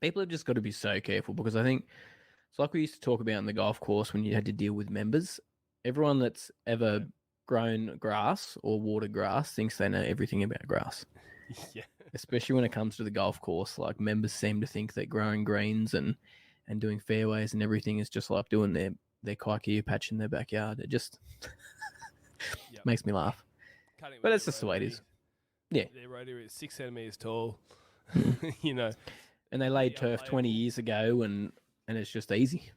People have just got to be so careful because I think it's like we used to talk about in the golf course when you had to deal with members. Everyone that's Yeah. ever grown grass or watered grass thinks they know everything about grass, Yeah. especially when it comes to the golf course. Like members seem to think that growing greens and doing fairways and everything is just like doing their kikuyu patch in their backyard. It just Yep. makes me laugh, Cutting but with it's their just the way it rotary. is. Yeah. Their rotary is 6 centimeters tall. Mm. you know, And they laid pretty turf 20 unplayable. years ago and it's just easy.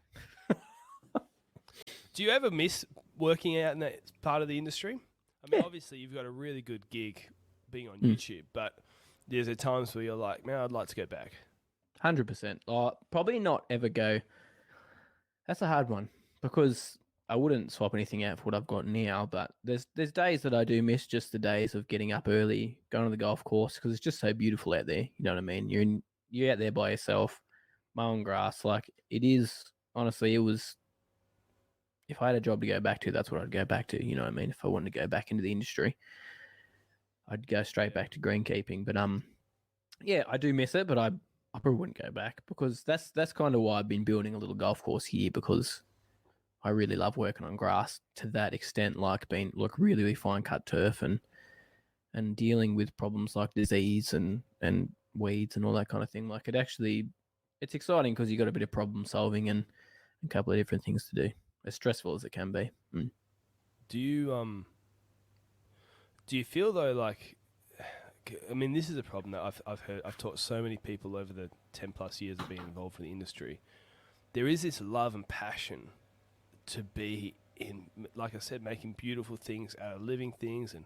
Do you ever miss working out in that part of the industry? I mean, Yeah. obviously you've got a really good gig being on Mm. YouTube, but there's at times where you're like, man, I'd like to go back. 100%. Probably not ever go. That's a hard one because I wouldn't swap anything out for what I've got now. But there's days that I do miss just the days of getting up early, going to the golf course because it's just so beautiful out there. You know what I mean? You're out there by yourself, mowing grass. Like it is honestly, it was. If I had a job to go back to, that's what I'd go back to. You know what I mean? If I wanted to go back into the industry, I'd go straight Yeah. back to greenkeeping. But yeah, I do miss it, but I probably wouldn't go back because that's kind of why I've been building a little golf course here because I really love working on grass to that extent, like being like really, really fine cut turf and dealing with problems like disease and weeds and all that kind of thing. Like it's exciting because you got a bit of problem solving and a couple of different things to do, as stressful as it can be. Mm. Do you do you feel though like I mean this is a problem that I've heard I've taught so many people over the 10 plus years of being involved in the industry. There is this love and passion to be in, like I said, making beautiful things out of living things, and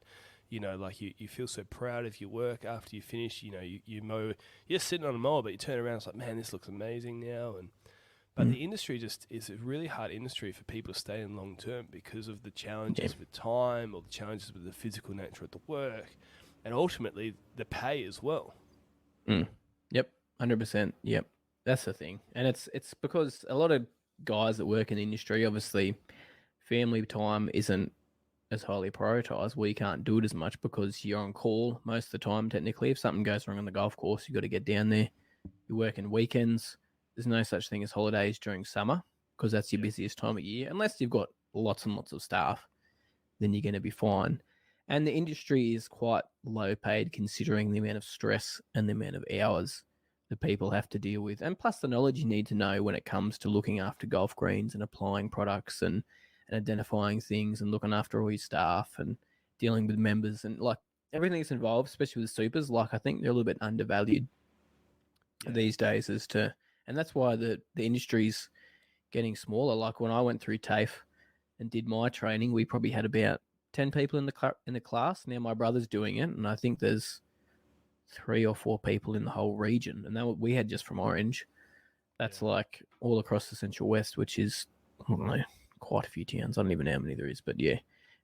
like you feel so proud of your work after you finish. You mow, you're sitting on a mower, but you turn around, it's like, man, this looks amazing now. And but Mm. the industry just is a really hard industry for people to stay in long term because of the Yeah. challenges with time or the challenges with the physical nature of the work, and ultimately the pay as well. Mm. Yep. 100%. Yep. That's the thing, and it's because a lot of guys that work in the industry, obviously, family time isn't as highly prioritized. We can't do it as much because you're on call most of the time. Technically, if something goes wrong on the golf course, you got to get down there. You're working weekends. There's no such thing as holidays during summer because that's your Yeah. busiest time of year. Unless you've got lots and lots of staff, then you're going to be fine. And the industry is quite low paid considering the amount of stress and the amount of hours that people have to deal with. And plus the knowledge you need to know when it comes to looking after golf greens and applying products and identifying things and looking after all your staff and dealing with members and like everything that's involved, especially with supers. Like I think they're a little bit undervalued Yeah. these days as to, and that's why the industry's getting smaller. Like when I went through TAFE and did my training, we probably had about 10 people in the class. Now my brother's doing it, and I think there's 3 or 4 people in the whole region, and that we had just from Orange. That's Yeah. like all across the Central West, which is I don't know, quite a few towns. I don't even know how many there is, but yeah,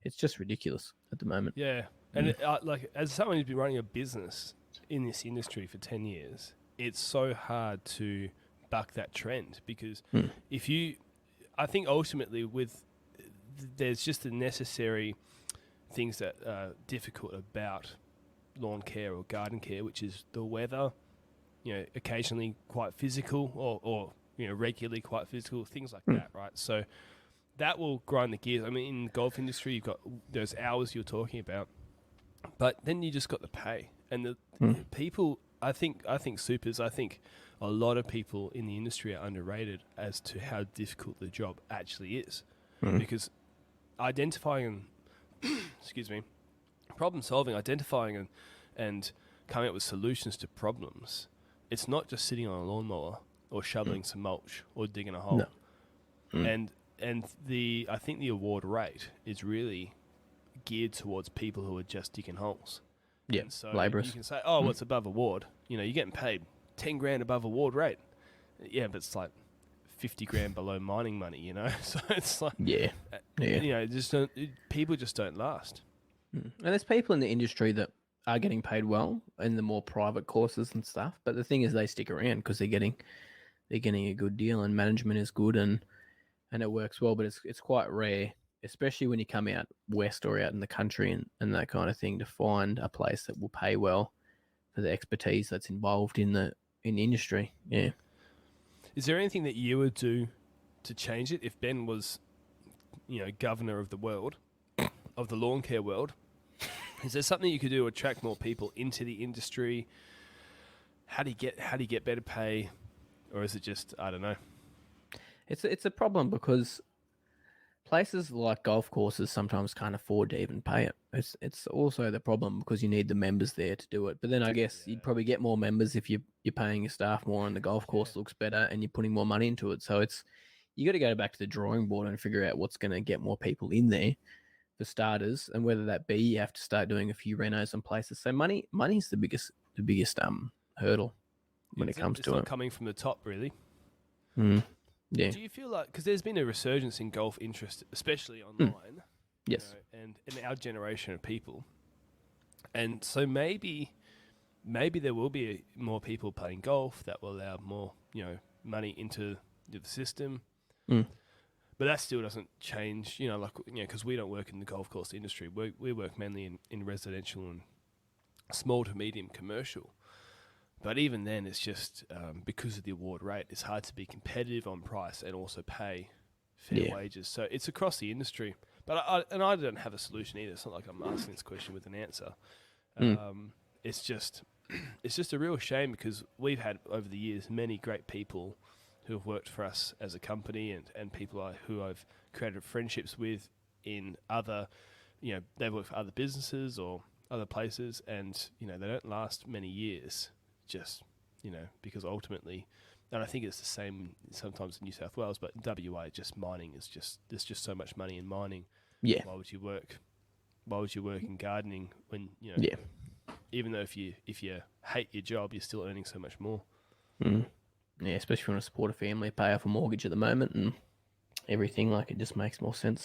it's just ridiculous at the moment. Yeah, and Mm. like as someone who's been running a business in this industry for 10 years, it's so hard to buck that trend because Mm. if you, I think ultimately with there's just the necessary things that are difficult about lawn care or garden care, which is the weather, occasionally quite physical or regularly quite physical, things like Mm. that, right? So that will grind the gears. I mean, in the golf industry, you've got those hours you're talking about, but then you just got the pay and the Mm. people. I think supers. I think a lot of people in the industry are underrated as to how difficult the job actually is, Mm. because identifying, excuse me, problem solving, identifying and coming up with solutions to problems. It's not just sitting on a lawnmower or shoveling some mulch or digging a No. hole. Mm. And the I think the award rate is really geared towards people who are just digging holes. Yeah, And so you labourers. can say, oh, Mm. what's above award? You're getting paid 10 grand above award rate. Yeah, but it's like 50 grand below mining money. So it's like, Yeah, yeah. just don't, people just don't last. Mm. And there's people in the industry that are getting paid well in the more private courses and stuff. But the thing is, they stick around because they're getting a good deal and management is good and it works well. But it's quite rare, especially when you come out west or out in the country and that kind of thing, to find a place that will pay well for the expertise that's involved in the industry. Yeah. Is there anything that you would do to change it if Ben was, governor of the world, of the lawn care world? Is there something you could do to attract more people into the industry? How do you get better pay, or is it just, I don't know? It's a problem because places like golf courses sometimes can't afford to even pay it. It's also the problem because you need the members there to do it. But then I guess you'd probably get more members if you're paying your staff more and the golf course looks better and you're putting more money into it. So you got to go back to the drawing board and figure out what's going to get more people in there for starters, and whether that be you have to start doing a few renos on places. So money's the biggest hurdle when it comes It's to not it. coming from the top, really. Yeah. Do you feel like, because there's been a resurgence in golf interest, especially online, Yes. and in our generation of people, and so maybe there will be more people playing golf that will allow more money into the system. But that still doesn't change, because we don't work in the golf course industry. We work mainly in residential and small to medium commercial. But even then, it's just because of the award rate, it's hard to be competitive on price and also pay fair wages. So it's across the industry. But I don't have a solution either. It's not like I'm asking this question with an answer. It's just a real shame because we've had over the years many great people who have worked for us as a company and people who I've created friendships with in other, they've worked for other businesses or other places, and they don't last many years. Just, because ultimately, and I think it's the same sometimes in New South Wales, but in WA, just mining is there's just so much money in mining. Yeah. Why would you work in gardening when, even though if you hate your job, you're still earning so much more. Yeah, especially if you want to support a family, pay off a mortgage at the moment and everything, like it just makes more sense.